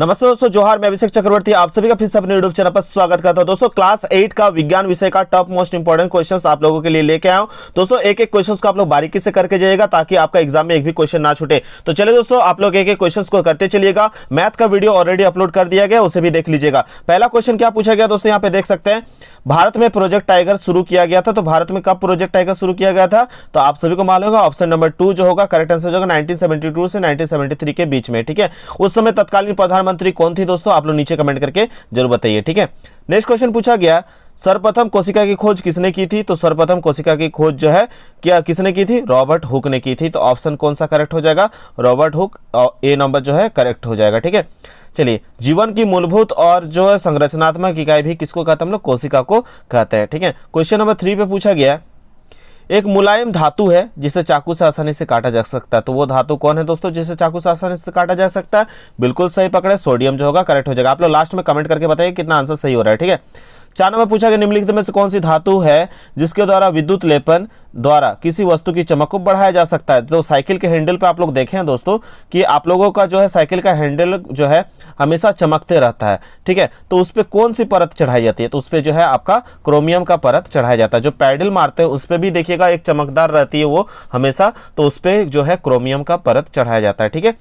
नमस्ते दोस्तों, जोहार। मैं अभिषेक चक्रवर्ती आप सभी का फिर से अपने यूट्यूब चैनल पर स्वागत करता हूं। दोस्तों, क्लास 8 का विज्ञान विषय का टॉप मोस्ट इंपोर्टेंट क्वेश्चंस आप लोगों के लिए लेके आया हूं। दोस्तों, एक एक क्वेश्चंस को आप लोग बारीकी से करके जाइएगा ताकि आपका एग्जाम में एक भी क्वेश्चन ना छूटे। तो चलिए दोस्तों, आप लोग एक एक क्वेश्चंस को करते चलिएगा। मैथ का वीडियो ऑलरेडी अपलोड कर दिया गया, उसे भी देख लीजिएगा। पहला क्वेश्चन क्या पूछा गया दोस्तों, यहाँ पे देख सकते हैं। भारत में प्रोजेक्ट टाइगर शुरू किया गया था। तो भारत में कब प्रोजेक्ट टाइगर शुरू किया गया था? तो आप सभी को मालूम होगा, ऑप्शन नंबर 2 जो होगा करेक्ट आंसर होगा 1972 से 1973 के बीच में। ठीक है, उस समय तत्कालीन प्रधानमंत्री कौन थी दोस्तों? आप लोग नीचे कमेंट करके जरूर बताइए। ठीक है, नेक्स्ट क्वेश्चन पूछा गया, सर्वप्रथम कोशिका की खोज किसने की थी? तो सर्वप्रथम कोशिका की खोज जो है क्या किसने की थी? रॉबर्ट हुक ने की थी। तो ऑप्शन कौन सा करेक्ट हो जाएगा? रॉबर्ट हुक, ए नंबर जो है करेक्ट हो जाएगा। ठीक है, चलिए, जीवन की मूलभूत और जो है संरचनात्मक इकाई भी किसको कहते हैं? हम लोग कोशिका को कहते हैं। ठीक है, क्वेश्चन नंबर 3 पे पूछा गया, एक मुलायम धातु है जिसे चाकू से आसानी से काटा जा सकता है। तो वो धातु कौन है दोस्तों जिसे चाकू से आसानी से काटा जा सकता है? बिल्कुल सही पकड़े, सोडियम जो होगा करेक्ट हो जाएगा। आप लोग लास्ट में कमेंट करके बताइए कितना आंसर सही हो रहा है। ठीक है, 4 नंबर पूछा गया, निम्नलिखित में से कौन सी धातु है जिसके द्वारा विद्युत लेपन द्वारा किसी वस्तु की चमक को बढ़ाया जा सकता है? तो साइकिल के हैंडल पे आप लोग देखें दोस्तों कि आप लोगों का जो है साइकिल का हैंडल जो है हमेशा चमकते रहता है। ठीक है, तो उस पे कौन सी परत चढ़ाई जाती है? तो उस पे जो है आपका क्रोमियम का परत चढ़ाया जाता है। जो पैडल मारते हैं उस पे भी देखिएगा एक चमकदार रहती है वो हमेशा, तो उस पे जो है क्रोमियम का परत चढ़ाया जाता है। ठीक है,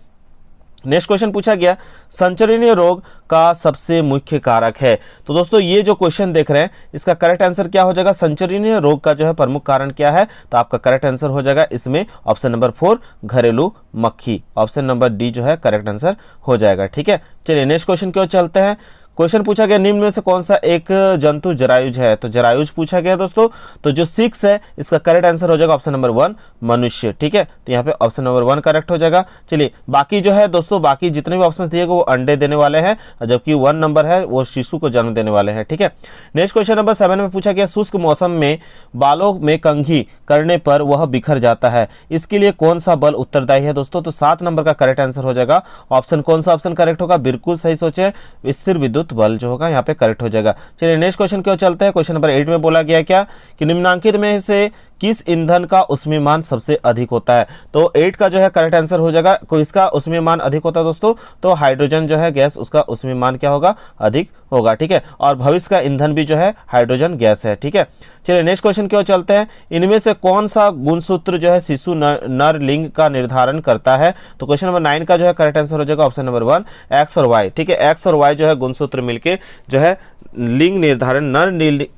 नेक्स्ट क्वेश्चन पूछा गया, संचरणीय रोग का सबसे मुख्य कारक है। तो दोस्तों, ये जो क्वेश्चन देख रहे हैं इसका करेक्ट आंसर क्या हो जाएगा? संचरणीय रोग का जो है प्रमुख कारण क्या है? तो आपका करेक्ट आंसर हो जाएगा इसमें ऑप्शन नंबर 4 घरेलू मक्खी। ऑप्शन नंबर डी जो है करेक्ट आंसर हो जाएगा। ठीक है, चलिए नेक्स्ट क्वेश्चन की ओर चलते हैं। क्वेश्चन पूछा गया, निम्न में से कौन सा एक जंतु जरायुज है? तो जरायुज पूछा गया दोस्तों, तो जो 6 है इसका करेक्ट आंसर हो जाएगा ऑप्शन नंबर 1 मनुष्य। ठीक है, तो यहाँ पे ऑप्शन नंबर 1 करेक्ट हो जाएगा। चलिए, बाकी जो है दोस्तों, बाकी जितने भी ऑप्शन दिए गए वो अंडे देने वाले हैं, जबकि 1 नंबर है वो शिशु को जन्म देने वाले हैं। ठीक है, नेक्स्ट क्वेश्चन नंबर 7 में पूछा गया, शुष्क मौसम में बालों में कंघी करने पर वह बिखर जाता है, इसके लिए कौन सा बल उत्तरदायी है दोस्तों? तो 7 नंबर का करेक्ट आंसर हो जाएगा ऑप्शन, कौन सा ऑप्शन करेक्ट होगा? बिल्कुल सही सोचे, स्थिर विद्युत बल जो होगा यहाँ पे करेक्ट हो जाएगा। चलिए नेक्स्ट क्वेश्चन की ओर चलते हैं। क्वेश्चन नंबर 8 में बोला गया क्या कि निम्नांकित में से किस ईंधन का उष्मीयमान सबसे अधिक होता है? तो 8 का जो है करेक्ट आंसर हो जाएगा, कोई इसका उष्मीयमान अधिक होता है दोस्तों, तो हाइड्रोजन जो है गैस, उसका उष्मीयमान क्या होगा? अधिक होगा। ठीक है, और भविष्य का ईंधन भी जो है हाइड्रोजन गैस है। ठीक है, चलिए नेक्स्ट क्वेश्चन की ओर चलते हैं। इनमें से कौन सा गुणसूत्र जो है शिशु नर लिंग का निर्धारण करता है? तो क्वेश्चन नंबर 9 का जो है करेक्ट आंसर हो जाएगा ऑप्शन नंबर 1 एक्स और वाई। ठीक है, एक्स और वाई जो है गुणसूत्र मिलके जो है लिंग निर्धारण, नर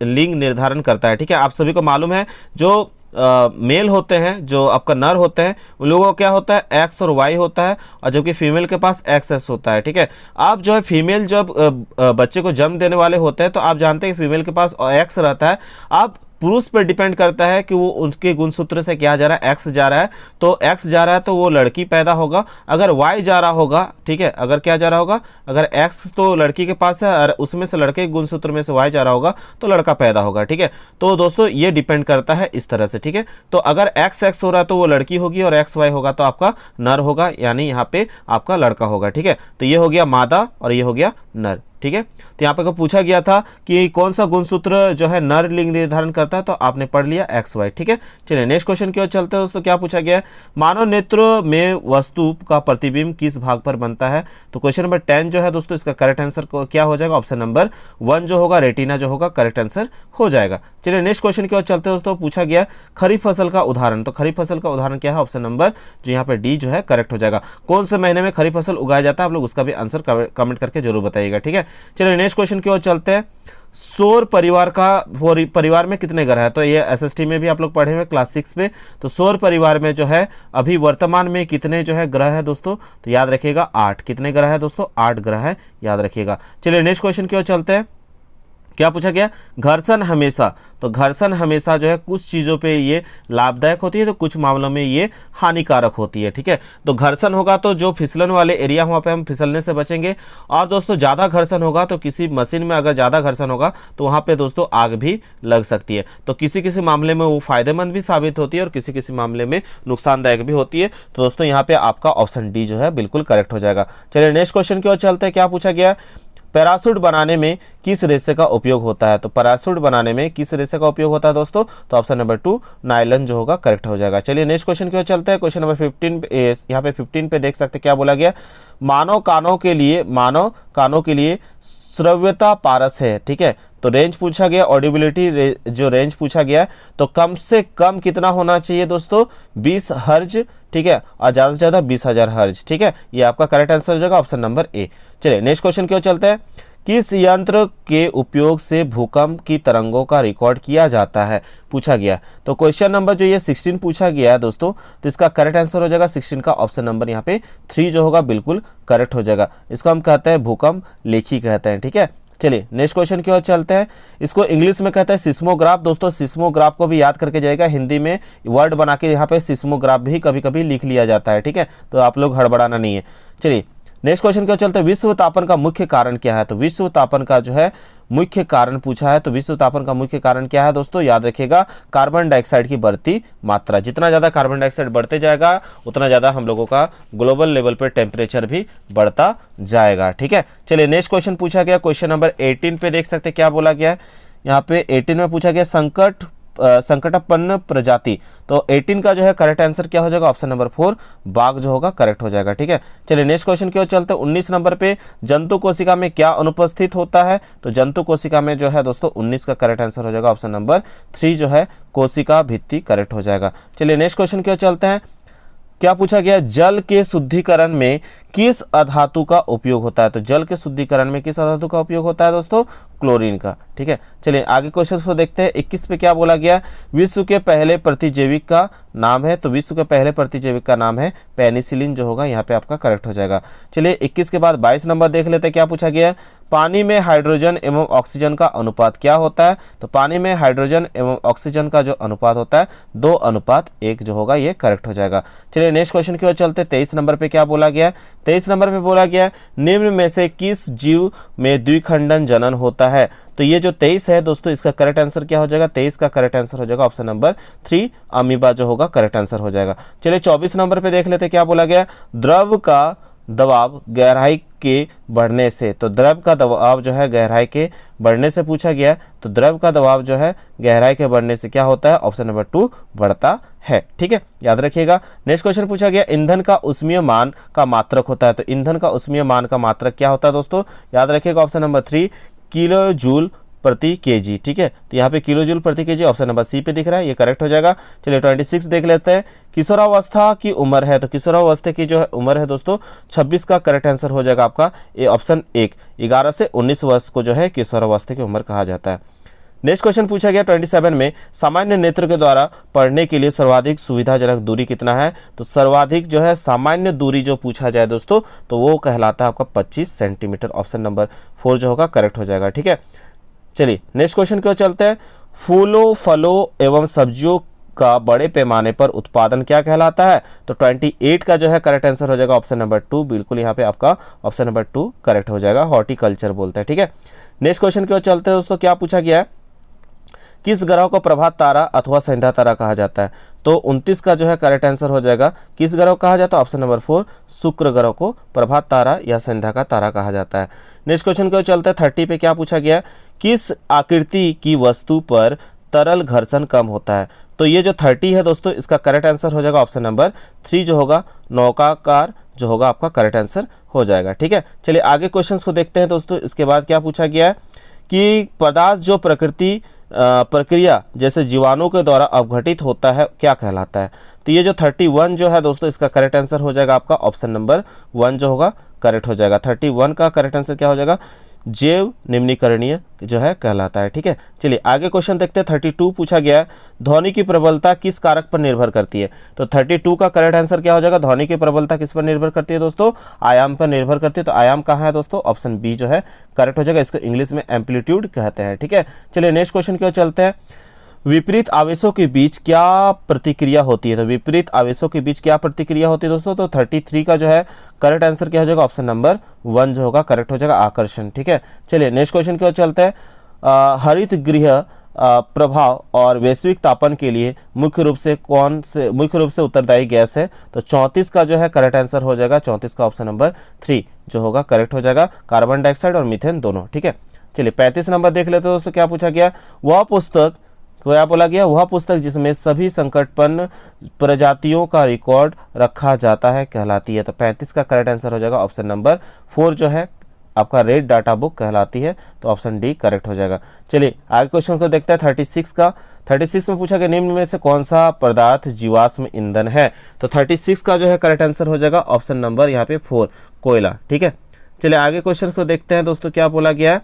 लिंग निर्धारण करता है। ठीक है, आप सभी को मालूम है जो मेल होते हैं, जो आपका नर होते हैं, उन लोगों को क्या होता है? एक्स और वाई होता है, और जबकि फीमेल के पास एक्स एस होता है। ठीक है, आप जो है फीमेल जब बच्चे को जन्म देने वाले होते हैं तो आप जानते हैं फीमेल के पास एक्स रहता है। आप पुरुष पर डिपेंड करता है कि वो उनके गुणसूत्र से क्या जा रहा है? एक्स जा रहा है, तो एक्स जा रहा है तो वो लड़की पैदा होगा। अगर वाई जा रहा होगा, ठीक है, अगर क्या जा रहा होगा? अगर एक्स तो लड़की के पास है और उसमें से लड़के के गुणसूत्र में से वाई जा रहा होगा तो लड़का पैदा होगा। ठीक है, तो दोस्तों ये डिपेंड करता है इस तरह से। ठीक है, तो अगर एक्स एक्स हो रहा है तो वो लड़की होगी और एक्स वाई होगा तो आपका नर होगा, यानी यहाँ पे आपका लड़का होगा। ठीक है, तो ये हो गया मादा और ये हो गया नर। ठीक है, तो यहाँ पे पूछा गया था कि कौन सा गुणसूत्र जो है नर लिंग निर्धारण करता है, तो आपने पढ़ लिया एक्स वाई। ठीक है, चलिए नेक्स्ट क्वेश्चन की ओर चलते हैं दोस्तों। क्या पूछा गया है? मानव नेत्र में वस्तु का प्रतिबिंब किस भाग पर बनता है? तो क्वेश्चन नंबर 10 जो है दोस्तों इसका करेक्ट आंसर क्या हो जाएगा? ऑप्शन नंबर 1 जो होगा रेटिना जो होगा करेक्ट आंसर हो जाएगा। चलिए नेक्स्ट क्वेश्चन की ओर चलते हैं दोस्तों। पूछा गया खरीफ फसल का उदाहरण, तो खरीफ फसल का उदाहरण क्या है? ऑप्शन नंबर जो यहाँ पे डी जो है करेक्ट हो जाएगा। कौन से महीने में खरीफ फसल उगाया जाता है? आप लोग उसका भी आंसर कमेंट करके जरूर बताइएगा। ठीक है, चलिए नेक्स्ट क्वेश्चन की ओर चलते हैं। सौर परिवार में कितने ग्रह है? तो ये एसएसटी में भी आप लोग पढ़े हुए क्लास 6 में। तो सौर परिवार में जो है अभी वर्तमान में कितने जो है ग्रह है दोस्तों? तो याद रखिएगा 8। कितने ग्रह है दोस्तों? 8 ग्रह है, याद रखिएगा। चलिए नेक्स्ट क्वेश्चन की ओर चलते हैं। क्या पूछा गया? घर्षण हमेशा, तो घर्षण हमेशा जो है कुछ चीज़ों पे ये लाभदायक होती है तो कुछ मामलों में ये हानिकारक होती है। ठीक है, तो घर्षण होगा तो जो फिसलन वाले एरिया वहाँ पे हम फिसलने से बचेंगे, और दोस्तों ज़्यादा घर्षण होगा तो किसी मशीन में अगर ज़्यादा घर्षण होगा तो वहाँ पे दोस्तों आग भी लग सकती है। तो किसी किसी मामले में वो फायदेमंद भी साबित होती है और किसी किसी मामले में नुकसानदायक भी होती है। तो दोस्तों यहाँ पे आपका ऑप्शन डी जो है बिल्कुल करेक्ट हो जाएगा। चलिए नेक्स्ट क्वेश्चन की ओर चलते हैं। क्या पूछा गया? पैराशूट बनाने में किस रेशे का उपयोग होता है? तो पैराशूट बनाने में किस रेशे का उपयोग होता है दोस्तों? तो ऑप्शन नंबर 2 नायलॉन जो होगा करेक्ट हो जाएगा। चलिए नेक्स्ट क्वेश्चन की ओर चलते हैं। क्वेश्चन नंबर 15 यहाँ पे 15 पे देख सकते क्या बोला गया, मानव कानों के लिए श्रव्यता पारस है, ठीक है। तो रेंज पूछा गया, ऑडिबिलिटी जो रेंज पूछा गया, तो कम से कम कितना होना चाहिए दोस्तों? 20 हर्ज, ठीक है, और ज़्यादा से ज़्यादा 20,000 हर्ज, ठीक है। ये आपका करेक्ट आंसर हो जाएगा ऑप्शन नंबर ए। चलिए नेक्स्ट क्वेश्चन की ओर चलते हैं। किस यंत्र के उपयोग से भूकंप की तरंगों का रिकॉर्ड किया जाता है? पूछा गया। तो क्वेश्चन नंबर जो ये 16 पूछा गया है दोस्तों, तो इसका करेक्ट आंसर हो जाएगा 16 का ऑप्शन नंबर यहाँ पे 3 जो होगा बिल्कुल करेक्ट हो जाएगा। इसको हम कहते हैं भूकंप लेखी कहते हैं, ठीक है। चलिए नेक्स्ट क्वेश्चन की ओर चलते हैं। इसको इंग्लिश में कहते हैं सिस्मोग्राफ। दोस्तों सिस्मोग्राफ को भी याद करके जाएगा, हिंदी में वर्ड बना के यहाँ पे सिस्मोग्राफ भी कभी कभी लिख लिया जाता है, ठीक है, तो आप लोग हड़बड़ाना नहीं है। चलिए नेक्स्ट क्वेश्चन की ओर चलते हैं। विश्व तापन का मुख्य कारण क्या है? तो विश्व तापन का जो है मुख्य कारण पूछा है, तो विश्व तापन का मुख्य कारण क्या है दोस्तों? याद रखिएगा, कार्बन डाइऑक्साइड की बढ़ती मात्रा। जितना ज़्यादा कार्बन डाइऑक्साइड बढ़ते जाएगा उतना ज़्यादा हम लोगों का ग्लोबल लेवल पर टेम्परेचर भी बढ़ता जाएगा, ठीक है। चलिए नेक्स्ट क्वेश्चन पूछा गया, क्वेश्चन नंबर 18 पे देख सकते क्या बोला गया है। यहाँ पे 18 में पूछा गया संकटापन्न प्रजाति। तो 18 का जो है करेक्ट आंसर क्या हो जाएगा? ऑप्शन नंबर 4 बाघ जो होगा करेक्ट हो जाएगा, ठीक है। चलिए नेक्स्ट क्वेश्चन की ओर चलते हैं। 19 नंबर पे जंतु कोशिका में क्या अनुपस्थित होता है? तो जंतु कोशिका में जो है दोस्तों 19 का करेक्ट आंसर हो जाएगा ऑप्शन नंबर 3 जो है कोशिका भित्ति करेक्ट हो जाएगा। चलिए नेक्स्ट क्वेश्चन की ओर चलते हैं। क्या पूछा गया? जल के शुद्धिकरण में किस अधातु का उपयोग होता है? तो जल के शुद्धिकरण में किस अधातु का उपयोग होता है दोस्तों? क्लोरीन का, ठीक है। चलिए आगे क्वेश्चन को देखते हैं। 21 पे क्या बोला गया? विश्व के पहले प्रतिजैविक का नाम है। तो विश्व के पहले प्रतिजैविक का नाम है पेनिसिलिन जो होगा यहाँ पे आपका करेक्ट हो जाएगा। चलिए 21 के बाद 22 नंबर देख लेते हैं। क्या पूछा गया? पानी में हाइड्रोजन एवं ऑक्सीजन का अनुपात क्या होता है? तो पानी में हाइड्रोजन एवं ऑक्सीजन का जो अनुपात होता है 2:1 जो होगा ये करेक्ट हो जाएगा। चलिए नेक्स्ट क्वेश्चन की ओर चलते। 23 नंबर पे क्या बोला गया? 23 नंबर पे बोला गया निम्न में से किस जीव में द्विखंडन जनन होता है? तो ये जो 23 है दोस्तों इसका करेक्ट आंसर क्या हो जाएगा? 23 का करेक्ट आंसर हो जाएगा ऑप्शन नंबर 3 अमीबा जो होगा करेक्ट आंसर हो जाएगा। चलिए 24 नंबर पे देख लेते क्या बोला गया? द्रव का दबाव गहराई के बढ़ने से। तो द्रव का दबाव जो है गहराई के बढ़ने से पूछा गया। तो द्रव का दबाव जो है गहराई के बढ़ने से क्या होता है? ऑप्शन नंबर 2 बढ़ता है, ठीक है, याद रखिएगा। नेक्स्ट क्वेश्चन पूछा गया ईंधन का उष्मीय मान का मात्रक होता है। तो ईंधन का उष्मीय मान का मात्रक क्या होता है दोस्तों? याद रखिएगा ऑप्शन नंबर 3 किलो जूल प्रति केजी, ठीक है। तो यहाँ पे किलो जूल प्रति केजी ऑप्शन नंबर सी पे दिख रहा है, ये करेक्ट हो जाएगा। चलिए 26 देख लेते हैं। किशोरावस्था की उम्र है। तो किशोरावस्था की जो है उम्र है दोस्तों 26 का करेक्ट आंसर हो जाएगा आपका ये ऑप्शन 1। 11 से 19 वर्ष को जो है किशोरावस्था की उम्र कहा जाता है। नेक्स्ट क्वेश्चन पूछा गया 27 में सामान्य नेत्र के द्वारा पढ़ने के लिए सर्वाधिक सुविधाजनक दूरी कितना है? तो सर्वाधिक जो है सामान्य दूरी जो पूछा जाए दोस्तों तो वो कहलाता है आपका 25 सेंटीमीटर। ऑप्शन नंबर 4 जो होगा करेक्ट हो जाएगा, ठीक है। चलिए नेक्स्ट क्वेश्चन की ओर चलते हैं। फूलों फलों एवं सब्जियों का बड़े पैमाने पर उत्पादन क्या कहलाता है? तो 28 का जो है करेक्ट आंसर हो जाएगा ऑप्शन नंबर 2। बिल्कुल यहाँ पे आपका ऑप्शन नंबर 2 करेक्ट हो जाएगा, हॉर्टिकल्चर बोलते हैं, ठीक है। नेक्स्ट क्वेश्चन की ओर चलते हैं दोस्तों। क्या पूछा गया है? किस ग्रह को प्रभात तारा अथवा संध्या तारा कहा जाता है? तो 29 का जो है करेक्ट आंसर हो जाएगा किस ग्रह को कहा जाता है? ऑप्शन नंबर 4 शुक्र ग्रह को प्रभात तारा या संध्या का तारा कहा जाता है। नेक्स्ट क्वेश्चन की ओर चलते हैं। 30 पे क्या पूछा गया? किस आकृति की वस्तु पर तरल घर्षण कम होता है? तो ये जो 30 है दोस्तों इसका करेक्ट आंसर हो जाएगा ऑप्शन नंबर 3 जो होगा नौकाकार जो होगा आपका करेक्ट आंसर हो जाएगा, ठीक है। चलिए आगे क्वेश्चंस को देखते हैं दोस्तों। इसके बाद क्या पूछा गया है कि पदार्थ जो प्रक्रिया जैसे जीवाणु के द्वारा अपघटित होता है क्या कहलाता है? तो ये जो 31 जो है दोस्तों इसका करेक्ट आंसर हो जाएगा आपका ऑप्शन नंबर 1 जो होगा करेक्ट हो जाएगा। 31 का करेक्ट आंसर क्या हो जाएगा? जैव निम्नीकरणीय जो है कहलाता है, ठीक है। चलिए आगे क्वेश्चन देखते हैं। 32 पूछा गया ध्वनि की प्रबलता किस कारक पर निर्भर करती है? तो 32 का करेक्ट आंसर क्या हो जाएगा? ध्वनि की प्रबलता किस पर निर्भर करती है दोस्तों? आयाम पर निर्भर करती है। तो आयाम कहाँ है दोस्तों? ऑप्शन बी जो है करेक्ट हो जाएगा। इसको इंग्लिश में एम्पलीट्यूड कहते हैं, ठीक है। चलिए नेक्स्ट क्वेश्चन की ओर चलते हैं। विपरीत आवेशों के बीच क्या प्रतिक्रिया होती है? तो विपरीत आवेशों के बीच क्या प्रतिक्रिया होती है दोस्तों? तो 33 का जो है करेक्ट आंसर क्या हो जाएगा? ऑप्शन नंबर 1 जो होगा करेक्ट हो जाएगा आकर्षण, ठीक है। चलिए नेक्स्ट क्वेश्चन की ओर चलते हैं। हरित गृह प्रभाव और वैश्विक तापन के लिए मुख्य रूप से उत्तरदायी गैस है? तो 34 का जो है करेक्ट आंसर हो जाएगा, 34 का ऑप्शन नंबर 3 जो होगा करेक्ट हो जाएगा, कार्बन डाइऑक्साइड और मीथेन दोनों। ठीक है, चलिए 35 नंबर देख लेते हैं दोस्तों, क्या पूछा गया? वह पुस्तक, क्या बोला गया? वह पुस्तक जिसमें सभी संकटपन्न प्रजातियों का रिकॉर्ड रखा जाता है कहलाती है? तो 35 का करेक्ट आंसर हो जाएगा ऑप्शन नंबर 4 जो है आपका रेड डाटा बुक कहलाती है, तो ऑप्शन डी करेक्ट हो जाएगा। चलिए आगे क्वेश्चन को देखते हैं 36 का। 36 में पूछा गया निम्न में से कौन सा पदार्थ जीवाश्म ईंधन है? तो 36 का जो है करेक्ट आंसर हो जाएगा ऑप्शन नंबर यहाँ पे 4 कोयला। ठीक है, चलिए आगे क्वेश्चन को देखते हैं दोस्तों, क्या बोला गया?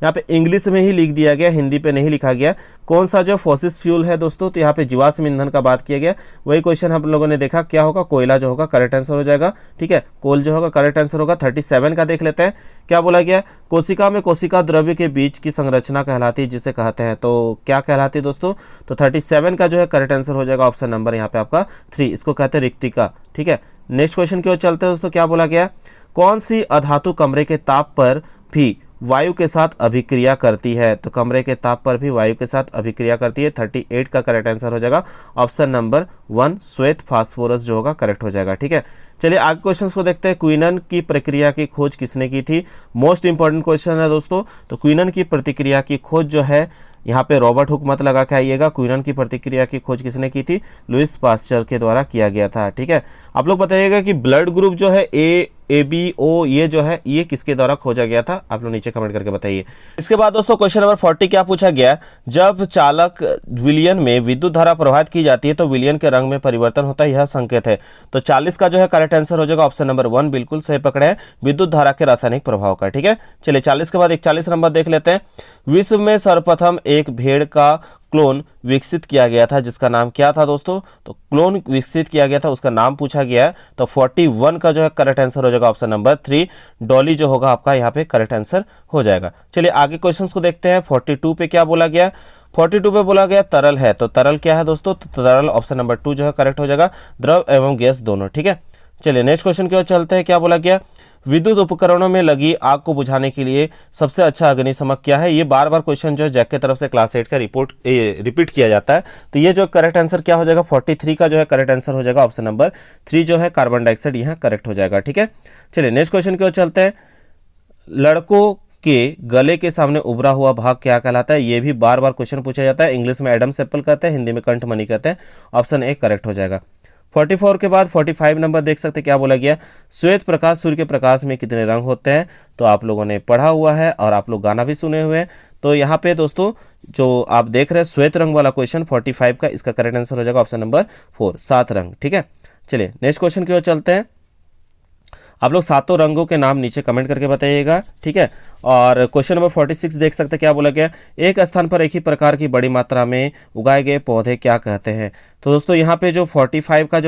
यहाँ पे इंग्लिश में ही लिख दिया गया, हिंदी पे नहीं लिखा गया। कौन सा जो फॉसिल फ्यूल है दोस्तों? तो यहाँ पे जीवाश्म ईंधन का बात किया गया, वही क्वेश्चन हम लोगों ने देखा, क्या होगा? कोयला जो होगा करेक्ट आंसर हो जाएगा। ठीक है, कोल जो होगा करेक्ट आंसर होगा। 37 का देख लेते हैं, क्या बोला गया? कोशिका में कोशिका द्रव्य के बीच की संरचना कहलाती है जिसे कहते हैं, तो क्या कहलाती है दोस्तों? तो 37 का जो है करेक्ट आंसर हो जाएगा ऑप्शन नंबर यहाँ पे आपका 3, इसको कहते हैं रिक्तिका। ठीक है, नेक्स्ट क्वेश्चन की ओर चलते हैं दोस्तों, क्या बोला गया? कौन सी अधातु कमरे के ताप पर भी वायु के साथ अभिक्रिया करती है? तो कमरे के ताप पर भी वायु के साथ अभिक्रिया करती है। 38 का करेक्ट आंसर हो जाएगा ऑप्शन नंबर 1 श्वेत फास्फोरस जो होगा करेक्ट हो जाएगा। ठीक है, चलिए आगे क्वेश्चंस को देखते हैं। क्विनन की प्रक्रिया की खोज किसने की थी? मोस्ट इंपॉर्टेंट क्वेश्चन है दोस्तों। तो क्विनन की प्रतिक्रिया की खोज जो है यहाँ पे रॉबर्ट हुक मत लगा के आइएगा। क्विनन की प्रतिक्रिया की खोज किसने की थी? लुइस पास्चर के द्वारा किया गया था। ठीक है, आप लोग बताइएगा कि ब्लड ग्रुप जो है ए बी ओ ये जो है ये किसके द्वारा खोजा गया था? आप लोग नीचे कमेंट करके बताइए। इसके बाद दोस्तों क्वेश्चन नंबर 40 क्या पूछा गया? जब चालक विलयन में विद्युत धारा प्रवाहित की जाती है तो विलयन के रंग में परिवर्तन होता है, यह संकेत है। तो 40 का जो है करेक्ट आंसर हो जाएगा ऑप्शन नंबर 1, बिल्कुल सही पकड़े हैं, विद्युत धारा के रासायनिक प्रभाव का। ठीक है, चलिए 40 के बाद 41 नंबर देख लेते हैं। विश्व में सर्वप्रथम एक भेड़ का क्लोन विकसित किया गया था जिसका नाम क्या था दोस्तों? तो क्लोन विकसित किया गया था, उसका नाम पूछा गया है। तो 41 का जो है करेक्ट आंसर हो जाएगा ऑप्शन नंबर 3 डॉली जो होगा आपका यहाँ पे करेक्ट आंसर हो जाएगा। चलिए आगे क्वेश्चंस को देखते हैं। 42 पे क्या बोला गया? 42 पे बोला गया तरल है, तो तरल क्या है दोस्तों? तो तरल ऑप्शन नंबर 2 जो है करेक्ट हो जाएगा, द्रव एवं गैस दोनों। ठीक है, चलिए नेक्स्ट क्वेश्चन की ओर चलते हैं। क्या बोला गया? विद्युत उपकरणों में लगी आग को बुझाने के लिए सबसे अच्छा अग्निशमक क्या है? ये बार बार क्वेश्चन जो है जैक की तरफ से क्लास 8 का रिपीट किया जाता है। तो ये जो करेक्ट आंसर क्या हो जाएगा? 43 का जो है करेक्ट आंसर हो जाएगा ऑप्शन नंबर 3 जो है कार्बन डाइऑक्साइड यहाँ करेक्ट हो जाएगा। ठीक है, चलिए नेक्स्ट क्वेश्चन की ओर चलते हैं। लड़कों के गले के सामने उभरा हुआ भाग क्या कहलाता है? ये भी बार बार क्वेश्चन पूछा जाता है। इंग्लिश में एडम एप्पल कहते हैं, हिंदी में कंठमणि कहते हैं। ऑप्शन ए करेक्ट हो जाएगा। 44 के बाद 45 नंबर देख सकते हैं, क्या बोला गया? श्वेत प्रकाश सूर्य के प्रकाश में कितने रंग होते हैं? तो आप लोगों ने पढ़ा हुआ है और आप लोग गाना भी सुने हुए हैं। तो यहाँ पे दोस्तों जो आप देख रहे हैं श्वेत रंग वाला क्वेश्चन 45 का, इसका करेक्ट आंसर हो जाएगा ऑप्शन नंबर 4 7 रंग। ठीक है, चलिए नेक्स्ट क्वेश्चन की ओर चलते हैं। आप लोग सातों रंगों के नाम नीचे कमेंट करके बताइएगा। ठीक है, और क्वेश्चन नंबर 46 देख सकते हैं, क्या बोला गया? एक स्थान पर एक ही प्रकार की बड़ी मात्रा में उगाए गए पौधे क्या कहते हैं? तो दोस्तों यहाँ पे जो 46 का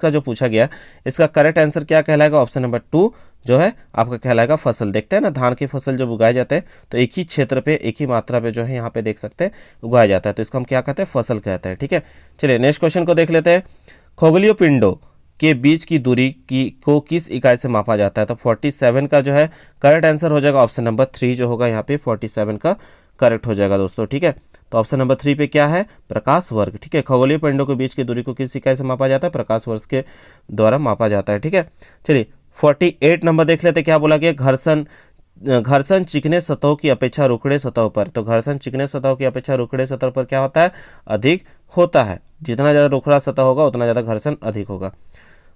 जो पूछा गया, इसका करेक्ट आंसर क्या कहलाएगा? ऑप्शन नंबर 2 जो है आपका कहलाएगा फसल। देखते हैं ना, धान की फसल जब उगाए जाते हैं तो एक ही क्षेत्र पे एक ही मात्रा पे जो है यहाँ पे देख सकते हैं उगाया जाता है, तो इसको हम क्या कहते हैं? फसल कहते हैं। ठीक है, चलिए नेक्स्ट क्वेश्चन को देख लेते हैं। खगोलीय पिंडों के बीच की दूरी को किस इकाई से मापा जाता है? तो 47 का जो है करेक्ट आंसर हो जाएगा ऑप्शन नंबर 3 जो होगा यहाँ पे 47 का करेक्ट हो जाएगा दोस्तों। ठीक है, तो ऑप्शन नंबर 3 पे क्या है? प्रकाश वर्ग। ठीक है, खगोलीय पिंडों के बीच की दूरी को किस इकाई से मापा जाता है? प्रकाश वर्ग के द्वारा मापा जाता है। ठीक है, चलिए 48 नंबर देख लेते हैं, क्या बोला गया? घर्षण चिकने सतहों की अपेक्षा रुखड़े सतहों पर। तो घर्षण चिकने सतहों की अपेक्षा रुखड़े सतह पर क्या होता है? अधिक होता है। जितना ज़्यादा रुखड़ा सतह होगा उतना ज़्यादा घर्षण अधिक होगा।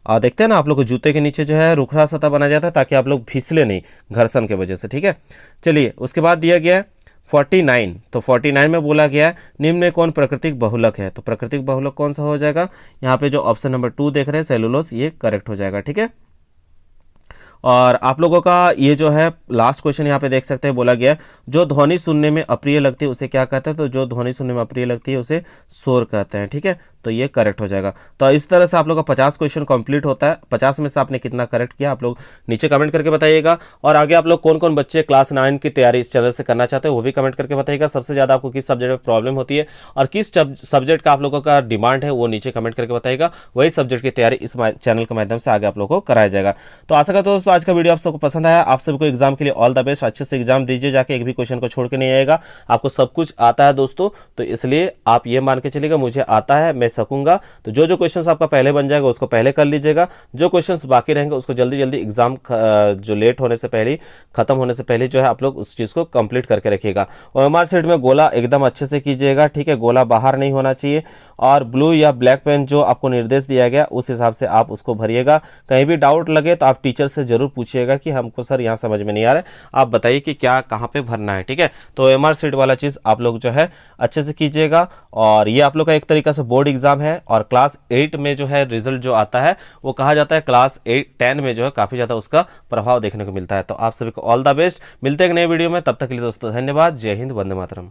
और देखते हैं ना, आप लोग को जूते के नीचे जो है रुखड़ा सतह बनाया जाता है ताकि आप लोग फिसले नहीं घर्षण के वजह से। ठीक है, चलिए उसके बाद दिया गया 49। तो 49 में बोला गया निम्न में कौन प्राकृतिक बहुलक है? तो प्राकृतिक बहुलक कौन सा हो जाएगा? यहाँ पे जो ऑप्शन नंबर 2 देख रहे हैं सेलुलोस, ये करेक्ट हो जाएगा। ठीक है, और आप लोगों का ये जो है लास्ट क्वेश्चन यहाँ पे देख सकते हैं, बोला गया जो ध्वनि सुनने में अप्रिय लगती है उसे क्या कहते हैं? तो जो ध्वनि सुनने में अप्रिय लगती है उसे शोर कहते हैं। ठीक है, तो ये करेक्ट हो जाएगा। तो इस तरह से आप लोग का 50 क्वेश्चन कंप्लीट होता है। 50 में से आपने कितना करेक्ट किया आप लोग नीचे कमेंट करके बताइएगा। और आगे आप लोग कौन कौन बच्चे क्लास 9 की तैयारी इस चैनल से करना चाहते हैं वो भी कमेंट करके बताइएगा। सबसे ज़्यादा आपको किस सब्जेक्ट में प्रॉब्लम होती है और किस सब्जेक्ट का आप लोगों का डिमांड है वो नीचे कमेंट करके बताइएगा। वही सब्जेक्ट की तैयारी इस चैनल के माध्यम से आगे आप लोगों को कराया जाएगा। तो आशा करता हूँ दोस्तों दोस्तों आज का वीडियो आप सबको पसंद आया, आप सभी को एग्जाम के लिए ऑल द बेस्ट, अच्छे से एग्जाम दीजिए जाके, एक भी क्वेश्चन को छोड़ के नहीं आएगा, आपको सब कुछ आता है दोस्तों, तो इसलिए आप ये मान के चलिएगा मुझे आता है, मैं सकूंगा। तो जो जो क्वेश्चन आपका पहले बन जाएगा उसको पहले कर लीजिएगा, जो क्वेश्चन बाकी रहेंगे उसको जल्दी जल्दी एग्जाम जो लेट होने से पहले, खत्म होने से पहले जो है आप लोग उस चीज़ को कंप्लीट करके रखिएगा। और OMR शीट में गोला एकदम अच्छे से कीजिएगा, ठीक है, गोला बाहर नहीं होना चाहिए, और ब्लू या ब्लैक पेन जो आपको निर्देश दिया गया उस हिसाब से आप उसको भरिएगा। कहीं भी डाउट लगे तो आप टीचर से जरूर पूछिएगा कि हमको सर यहाँ समझ में नहीं आ रहा है, आप बताइए कि क्या कहाँ पे भरना है, ठीक है। तो OMR शीट वाला चीज़ आप लोग जो है अच्छे से कीजिएगा। और ये आप लोग का एक तरीका से बोर्ड एग्जाम है, और क्लास 8 में जो है रिजल्ट जो आता है वो कहा जाता है क्लास 10 में जो है काफ़ी ज़्यादा उसका प्रभाव देखने को मिलता है। तो आप सभी को ऑल द बेस्ट, मिलते हैं एक नए वीडियो में, तब तक के लिए दोस्तों धन्यवाद, जय हिंद, वंदे मातरम।